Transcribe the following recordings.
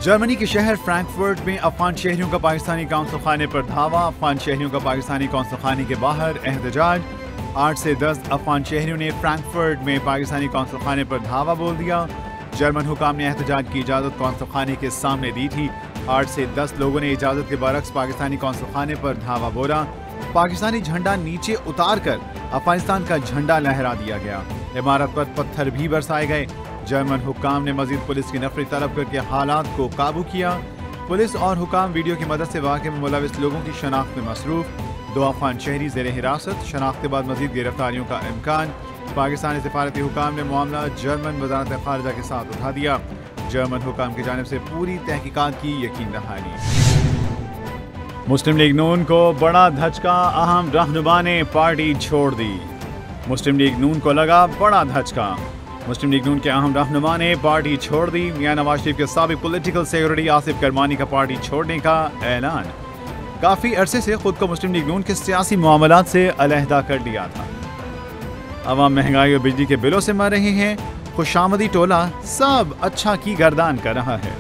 Germany के शहर Frankfurt में अफगान शहरियों का पाकिस्तानी कौंसल खाने पर धावा। अफगान शहरियों का पाकिस्तानी कौंसल खाने के बाहर एहतजाज। 8 से 10 अफगान शहरियों ने फ्रैंकफर्ट में पाकिस्तानी कौंसल खाने पर धावा बोल दिया। जर्मन हुकाम ने एहतजाज की इजाज़त कौंसल खाने के सामने दी थी। 8 से 10 लोगों ने इजाज़त के बरक्स पाकिस्तानी कौंसल खाने पर धावा बोला। पाकिस्तानी झंडा नीचे उतार कर अफगानिस्तान का झंडा लहरा दिया गया। इमारत पर पत्थर भी बरसाए गए। जर्मन हुकाम ने मजीद पुलिस की नफरी तलब करके हालात को काबू किया। पुलिस और हुकाम वीडियो की मदद से वाक़े में मुलविस लोगों की शनाख्त में मसरूफ। 2 अफगान शहरी ज़ेर हिरासत। शनाख्त के बाद मजीद गिरफ्तारियों का इम्कान। पाकिस्तानी सफारती हुकाम ने मामला जर्मन वज़ारत ख़ारिजा के साथ उठा दिया। जर्मन हुकाम की जानिब से पूरी तहकीकात की यकीन दहानी। मुस्लिम लीग नून को बड़ा धचका, अहम रहनुमा ने पार्टी छोड़ दी। मुस्लिम लीग नून को लगा बड़ा धचका। मुस्लिम लीग नून के अहम रहनुमा ने पार्टी छोड़ दी। मियां नवाज शरीफ के साबिक पॉलिटिकल सेक्रेटरी आसिफ करमानी का पार्टी छोड़ने का ऐलान। काफ़ी अरसे से खुद को मुस्लिम लीग नून के सियासी मामलात से अलहदा कर लिया था। अवाम महंगाई और बिजली के बिलों से मर रहे हैं। खुशामदी टोला सब अच्छा की गर्दान कर रहा है।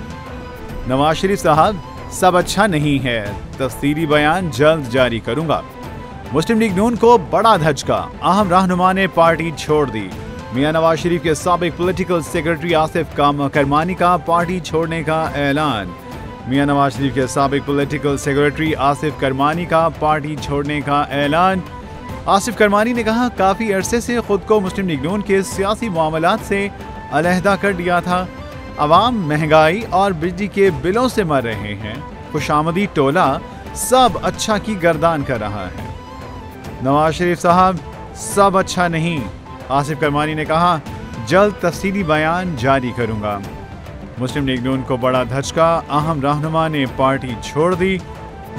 नवाज शरीफ साहब सब अच्छा नहीं है, तफसीली बयान जल्द जारी करूंगा। मुस्लिम लीग नून को बड़ा धचका, अहम रहनुमा ने पार्टी छोड़ दी। मियां नवाज शरीफ के साबिक पॉलिटिकल सेक्रेटरी आसिफ करमानी का पार्टी छोड़ने का ऐलान। मियां नवाज शरीफ के साबिक पॉलिटिकल सेक्रेटरी आसिफ करमानी का पार्टी छोड़ने का ऐलान। आसिफ करमानी ने कहा, काफ़ी अरसे से खुद को मुस्लिम लीग नून के सियासी मामलात से अलहदा कर दिया था। अवाम महंगाई और बिजली के बिलों से मर रहे हैं। खुशामदी टोला सब अच्छा की गर्दान कर रहा है। नवाज शरीफ साहब सब अच्छा नहीं। आसिफ करमानी ने कहा, जल्द तफसीली बयान जारी करूंगा। मुस्लिम लीग नून को बड़ा धचका, अहम रहनुमा ने पार्टी छोड़ दी।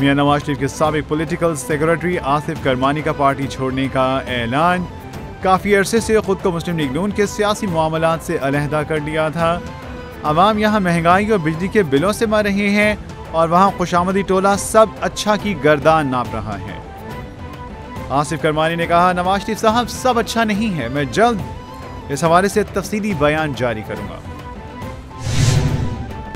मियां नवाज शरीफ के साबिक पॉलिटिकल सेक्रेटरी आसिफ करमानी का पार्टी छोड़ने का ऐलान। काफ़ी अरसे से खुद को मुस्लिम लीग नून के सियासी मामलात से अलहदा कर लिया था। अवाम यहाँ महंगाई और बिजली के बिलों से मर रहे हैं और वहाँ खुशामदी टोला सब अच्छा की गर्दान नाप रहा है। आसिफ करमानी ने कहा, नवाज शरीफ साहब सब अच्छा नहीं है, मैं जल्द इस हवाले से तफसीली बयान जारी करूंगा।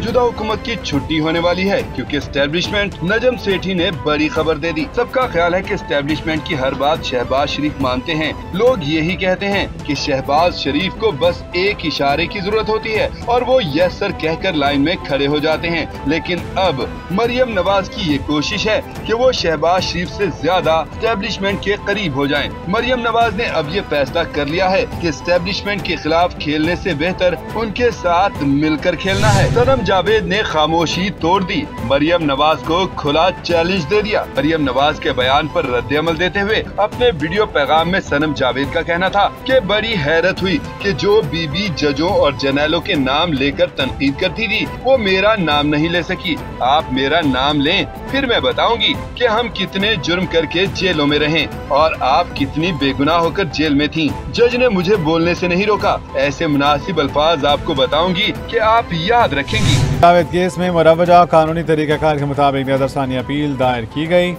मौजूदा हुकूमत की छुट्टी होने वाली है क्योंकि एस्टेब्लिशमेंट नजम सेठी ने बड़ी खबर दे दी। सबका ख्याल है कि एस्टेब्लिशमेंट की हर बात शहबाज शरीफ मानते हैं। लोग यही कहते हैं कि शहबाज शरीफ को बस एक इशारे की जरूरत होती है और वो यस सर कहकर लाइन में खड़े हो जाते हैं। लेकिन अब मरियम नवाज की ये कोशिश है कि वो शहबाज शरीफ से ज्यादा एस्टेब्लिशमेंट के करीब हो जाएं। मरियम नवाज ने अब ये फैसला कर लिया है कि एस्टेब्लिशमेंट के खिलाफ खेलने से बेहतर उनके साथ मिलकर खेलना है। सनम जावेद ने खामोशी तोड़ दी। मरियम नवाज को खुला चैलेंज दे दिया। मरियम नवाज के बयान पर रद्द-ए-अमल देते हुए अपने वीडियो पैगाम में सनम जावेद का कहना था कि बड़ी हैरत हुई कि जो बीबी जजों और जर्नैलों के नाम लेकर तनकीद करती थी वो मेरा नाम नहीं ले सकी। आप मेरा नाम लें, फिर मैं बताऊंगी कि हम कितने जुर्म करके जेलों में रहे और आप कितनी बेगुनाह होकर जेल में थी। जज ने मुझे बोलने से नहीं रोका। ऐसे मुनासिब अल्फाज आपको बताऊंगी कि आप याद रखेंगी। जावेद केस में मुरव्वजा कानूनी तरीक़ाकार के मुताबिक नज़रसानी अपील दायर की गई।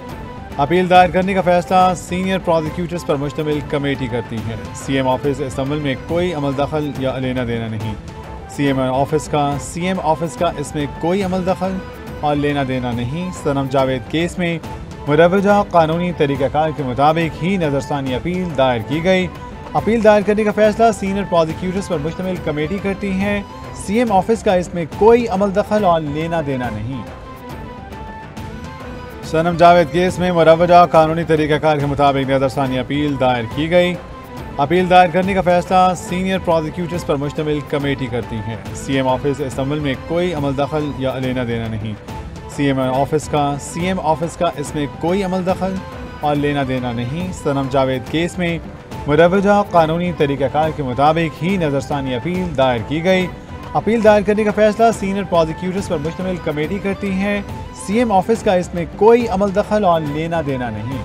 अपील दायर करने का फैसला सीनियर प्रोसिक्यूटर्स पर मुश्तमिल कमेटी करती है। सीएम ऑफिस इस्तेमाल में कोई अमल दखल या लेना देना नहीं। सीएम ऑफिस का इसमें कोई अमल दखल और लेना देना नहीं। सनम जावेद केस में मुरव्वजा कानूनी तरीक़ाकार के मुताबिक ही नज़रसानी अपील दायर की गई। अपील दायर करने का फैसला सीनियर प्रोसिक्यूटर्स पर मुश्तमिल कमेटी करती है। सीएम ऑफिस का इसमें कोई अमल दखल और लेना देना नहीं। सनम जावेद केस में मुरव्वजा कानूनी तरीक़ाकार के मुताबिक नज़रसानी अपील दायर की गई। अपील दायर करने का फैसला सीनियर प्रोसिक्यूटर्स पर मुश्तमिल कमेटी करती है। सीएम ऑफिस इस्तेमाल में कोई अमल दखल या लेना देना नहीं। सीएम ऑफिस का इसमें कोई अमल दखल और लेना देना नहीं। सनम जावेद केस में मुरव्वजा कानूनी तरीक़ाकार के मुताबिक ही नज़रसानी अपील दायर की गई। अपील दायर करने का फैसला सीनियर प्रोसिक्यूटर्स पर मुश्तमिल कमेटी करती है। सीएम ऑफिस का इसमें कोई अमल दखल और लेना देना नहीं।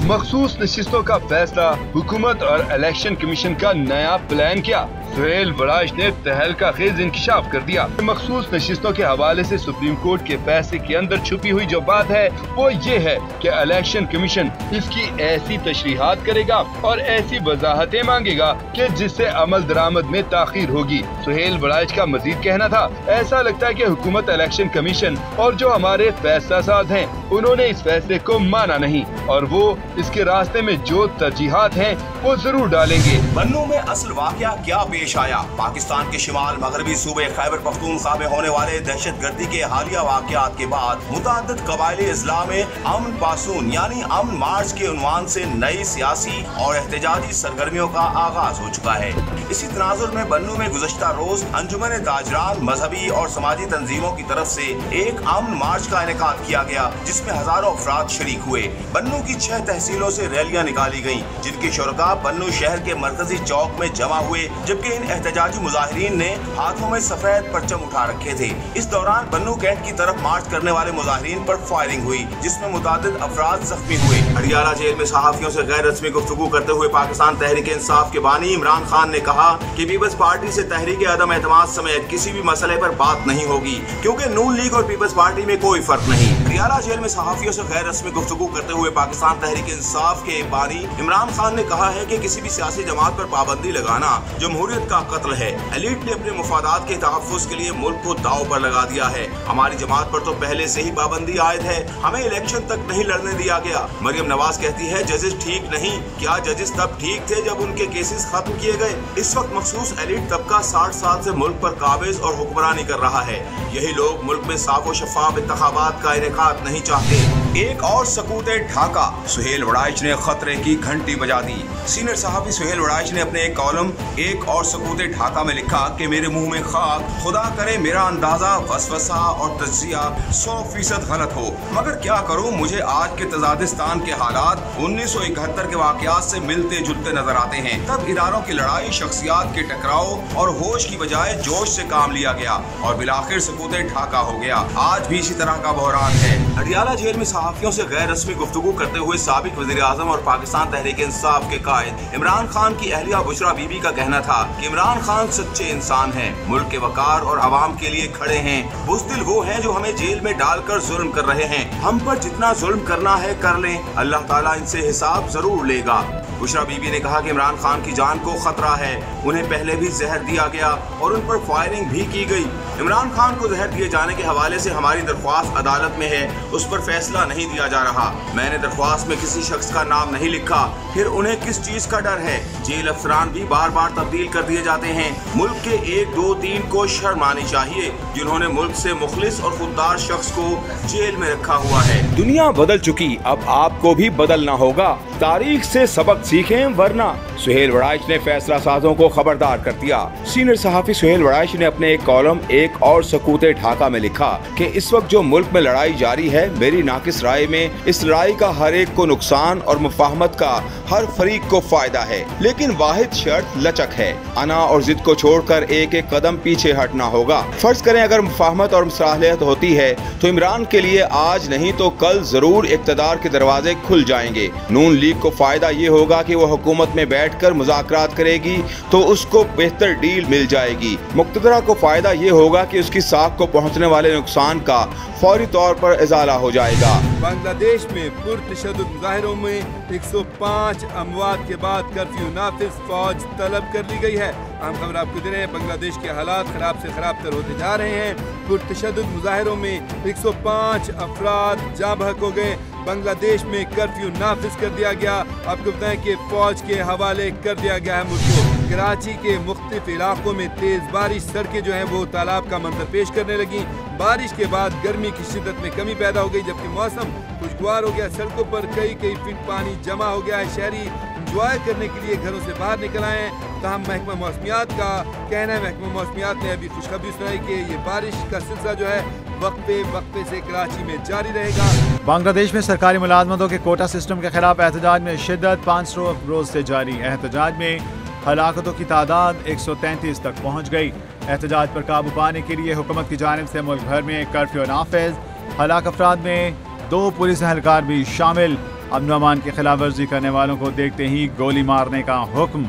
मखसूस नशिस्तों का फैसला, हुकूमत और इलेक्शन कमीशन का नया प्लान क्या? सुहेल वड़ाइच ने तहलका खेज इंकशाफ कर दिया। मखसूस नशिस्तों के हवाले से सुप्रीम कोर्ट के फैसले के अंदर छुपी हुई जो बात है वो ये है कि इलेक्शन कमीशन इसकी ऐसी तशरीहात करेगा और ऐसी वजाहतें मांगेगा कि जिससे अमल दरामद में ताखीर होगी। सुहेल वड़ाइच का मजीद कहना था, ऐसा लगता है कि हुकूमत, इलेक्शन कमीशन और जो हमारे फैसला साज हैं उन्होंने इस फैसले को माना नहीं और वो इसके रास्ते में जो तरजीहात हैं वो जरूर डालेंगे। बन्नू में असल वाकया क्या पेश आया? पाकिस्तान के शिमाल मगरबी सूबे खैबर पख्तूनख्वा में होने वाले दहशतगर्दी के हालिया वाकयात के बाद मुतअद्दिद कबायली अजला में अमन पासून यानी अमन मार्च के उन्वान से नई सियासी और एहतजाजी सरगर्मियों का आगाज हो चुका है। इसी तनाजुर में बन्नू में गुज़श्ता रोज अंजुमन ताजरान मजहबी और समाजी तंजीमों की तरफ से एक अमन मार्च का इनेकाद किया गया जिसमें हजारों अफराद शरीक हुए। बन्नू की 6 तहसीलों से रैलियां निकाली गयी जिनके शुरका बन्नू शहर के मरकजी चौक में जमा हुए, जबकि इन एहतजाजी मुजाहिरीन ने हाथों में सफेद परचम उठा रखे थे। इस दौरान बन्नू कैंट की तरफ मार्च करने वाले मुजाहिरीन पर फायरिंग हुई जिसमें मुतादिद अफराद जख्मी हुए। अडियाला जेल में सहाफियों से गैर रस्मी गुफ्तगू करते हुए पाकिस्तान तहरीक इंसाफ के बानी इमरान खान ने कहा कि पीपल्स पार्टी से तहरीक अदम एतमाद समेत किसी भी मसले पर बात नहीं होगी क्योंकि नून लीग और पीपल्स पार्टी में कोई फर्क नहीं। अडियाला जेल में सहाफियों से गैर रस्मी गुफ्तगू करते हुए पाकिस्तान तहरीक इंसाफ के बानी इमरान खान ने कहा है कि किसी भी सियासी जमात पर पाबंदी लगाना जमहूरियत का कत्ल है। एलीट ने अपने मुफादात के तहफ़्फ़ुज़ के लिए मुल्क को दाव पर लगा दिया है। हमारी जमात पर तो पहले से ही पाबंदी आयद है, हमें इलेक्शन तक नहीं लड़ने दिया गया। मरियम नवाज कहती है जजेस ठीक नहीं, क्या जजेस तब ठीक थे जब उनके केसेस खत्म किए गए? इस वक्त मखसूस एलीट तबका 60 साल से मुल्क पर काबिज और हुक्मरानी कर रहा है। यही लोग मुल्क में साफ और शफाफ इंतखाबात का इनेकाद नहीं चाहते। एक और सकूत ढाका, सुहेल वड़ाइच ने खतरे की घंटी बजा दी। सीनियर सहाफी सुहेल वड़ाइच ने अपने एक कॉलम एक और सकूत ढाका में लिखा कि मेरे मुंह में खाक, खुदा करे मेरा अंदाजा, वसवसा और तज्जिया 100% गलत हो, मगर क्या करूं, मुझे आज के तजादिस्तान के हालात 1971 के वाकयात से मिलते जुलते नजर आते हैं। तब इदारों की लड़ाई, शख्सियात के टकराव और होश की बजाय जोश से काम लिया गया और बिलाखिर सकूत ढाका हो गया। आज भी इसी तरह का बहरान है। अडियाला जेल में सहाफियों से गैर रस्मी गुफ्तगू करते हुए साबिक वज़ीर आज़म और पाकिस्तान तहरीक इंसाफ के कायद इमरान खान की अहलिया बुशरा बीबी का कहना था कि इमरान खान सच्चे इंसान हैं, मुल्क के वकार और आवाम के लिए खड़े हैं। बुज़दिल वो हैं जो हमें जेल में डालकर जुल्म कर रहे हैं। हम पर जितना जुल्म करना है कर लें, अल्लाह ताला इनसे हिसाब जरूर लेगा। बुशरा बीबी ने कहा कि इमरान खान की जान को खतरा है, उन्हें पहले भी जहर दिया गया और उन पर फायरिंग भी की गई। इमरान खान को जहर दिए जाने के हवाले से हमारी दरख्वास्त अदालत में है, उस पर फैसला नहीं दिया जा रहा। मैंने दरख्वास्त में किसी शख्स का नाम नहीं लिखा, फिर उन्हें किस चीज का डर है? जेल अफसरान भी बार बार तब्दील कर दिए जाते हैं। मुल्क के 1, 2, 3 को शर्म आनी चाहिए जिन्होंने मुल्क से मुखलिस और खुददार शख्स को जेल में रखा हुआ है। दुनिया बदल चुकी, अब आपको भी बदलना होगा। तारीख से सबक सीखें वरना। सुहेल वड़ाइच ने फैसला साजों को खबरदार कर दिया। सीनियर सहाफी सुहेल वड़ाइच ने अपने एक कॉलम एक और सकूत ढाका में लिखा कि इस वक्त जो मुल्क में लड़ाई जारी है, मेरी नाकिस राय में इस लड़ाई का हर एक को नुकसान और मुफाहमत का हर फरीक को फायदा है, लेकिन वाहिद शर्त लचक है। अना और जिद को छोड़कर एक एक कदम पीछे हटना होगा। फर्ज करें अगर मुफाहमत और मुसालहत होती है तो इमरान के लिए आज नहीं तो कल जरूर इक़्तिदार के दरवाजे खुल जाएंगे। नून लीग को फायदा ये होगा कि वो हुकूमत में बैठकर मुज़ाकरात करेगी तो उसको बेहतर डील मिल जाएगी। मुक़्तदरा को फायदा ये होगा कि उसकी साख को पहुँचने वाले नुकसान का फौरी तौर पर इजाला हो जाएगा। बांग्लादेश में पुरतशद्दुद मुजाहिरों में 105 अमवात के बाद कर्फ्यू नाफिज, फौज तलब कर ली गई है। अहम खबर आपको दे रहे हैं, बांग्लादेश के हालात खराब से खराब तर होते जा रहे हैं। पुरतशद्दुद मुजाहिरों में 105 अफराद जाँ बहक हो गए। बांग्लादेश में कर्फ्यू नाफिज कर दिया गया। आपको बताएं कि फौज के हवाले कर दिया गया है मुल्क को। कराची के मुख्तलिफ इलाकों में तेज बारिश, सड़कें जो हैं वो तालाब का मंजर पेश करने लगी। बारिश के बाद गर्मी की शिद्दत में कमी पैदा हो गई, जबकि मौसम खुशगवार हो गया। सड़कों पर कई फीट पानी जमा हो गया है। शहरी इंजॉय करने के लिए घरों से बाहर निकल आए हैं। तहम महकमा मौसमियात का कहना है, महकमा मौसमियात ने अभी खुशखबरी सुनाई कि ये बारिश का सिलसिला जो है वक्फे से कराची में जारी रहेगा। बांग्लादेश में सरकारी मुलाजमतों के कोटा सिस्टम के खिलाफ एहतजाज में शिद्दत 5 रोज से जारी। एहतजाज में हलाकतों की तादाद 133 तक पहुँच गई। एहतजाज पर काबू पाने के लिए हुकूमत की जानिब से मुल्क भर में कर्फ्यू नाफिज। हलाक अफराद में 2 पुलिस एहलकार भी शामिल। अमन अमान की खिलाफ वर्जी करने वालों को देखते ही गोली मारने का हुक्म।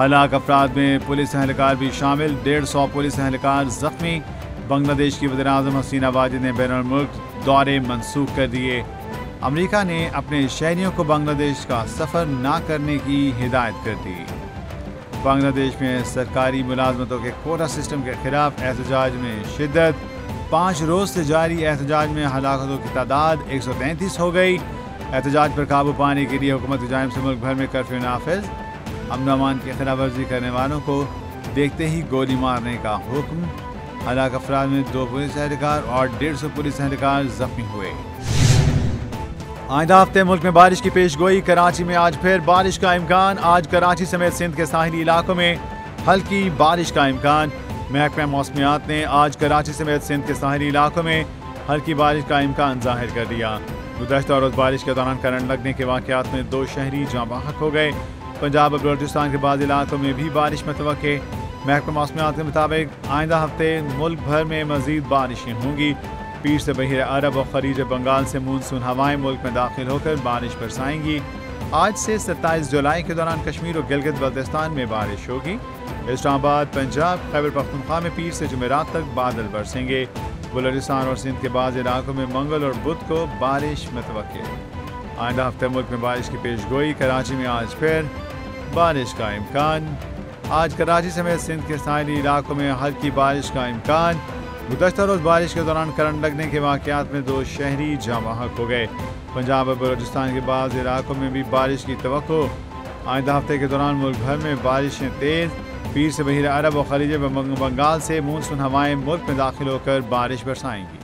हलाक अफराद में पुलिस एहलकार भी शामिल, 150 पुलिस एहलकार जख्मी। बांग्लादेश की वज़ीर-ए-आज़म हसीना वाजिद ने बैनुल मुल्क दौरे मनसूख कर दिए। अमेरिका ने अपने शहरियों को बांग्लादेश का सफ़र ना करने की हिदायत कर दी। बांग्लादेश में सरकारी मुलाजमतों के कोटा सिस्टम के खिलाफ एहतजाज में शिद्दत। 5 रोज से जारी एहतजाज में हलाकतों की तादाद 133 हो गई। एहतजाज पर काबू पाने के लिए हुकूमत की जानिब से मुल्क भर में कर्फ्यू नाफिज। अमन अमान की खिलाफ वर्जी करने वालों को देखते ही गोली मारने का हुक्म। हलाक अफराद में 2 पुलिस एहलकार और 150 पुलिस एहलकार जख्मी हुए। आइंदा हफ्ते मुल्क में बारिश की पेशगोई। कराची में आज फिर बारिश का इम्कान। आज कराची समेत सिंध के साहिली इलाकों में हल्की बारिश का इम्कान। महकमा मौसमियात ने आज कराची समेत सिंध के साहिली इलाकों में हल्की बारिश का इम्कान जाहिर कर दिया। गुज़श्ता रोज़ बारिश के दौरान करंट लगने के वाक़यात में 2 शहरी जाँ बहक हो गए। पंजाब और बलूचिस्तान के बाद इलाकों में भी बारिश मुतवक्के। महकमा मौसमियात के मुताबिक आइंदा हफ्ते मुल्क भर में मज़ीद बारिशें होंगी। पीर से बहिर अरब और खलीज बंगाल से मानसून हवाएं मुल्क में दाखिल होकर बारिश बरसाएंगी। आज से 27 जुलाई के दौरान कश्मीर और गिलगित बल्तिस्तान में बारिश होगी। इस्लामाबाद, पंजाब, खैबर पख्तूनख्वा में पीर से जुमेरात तक बादल बरसेंगे। बलूचिस्तान और सिंध के बाद इलाकों में मंगल और बुध को बारिश मुतवक्के। आइंदा हफ्ते मुल्क में बारिश की पेशगोई। कराची में आज फिर बारिश का इम्कान। आज कराची समेत सिंध के साहिली इलाकों में हल्की बारिश का इम्कान। गुज़श्ता रोज़ बारिश के दौरान करंट लगने के वाक़यात में 2 शहरी जाँ बहक हो गए। पंजाब और बलूचिस्तान के बाद इलाकों में भी बारिश की तवक्को। आइंदा हफ्ते के दौरान मुल्क भर में बारिशें तेज़। पीर से बहिर अरब और खलीज बंगाल से मानसून हवाएं मुल्क में दाखिल होकर बारिश बरसाएंगी।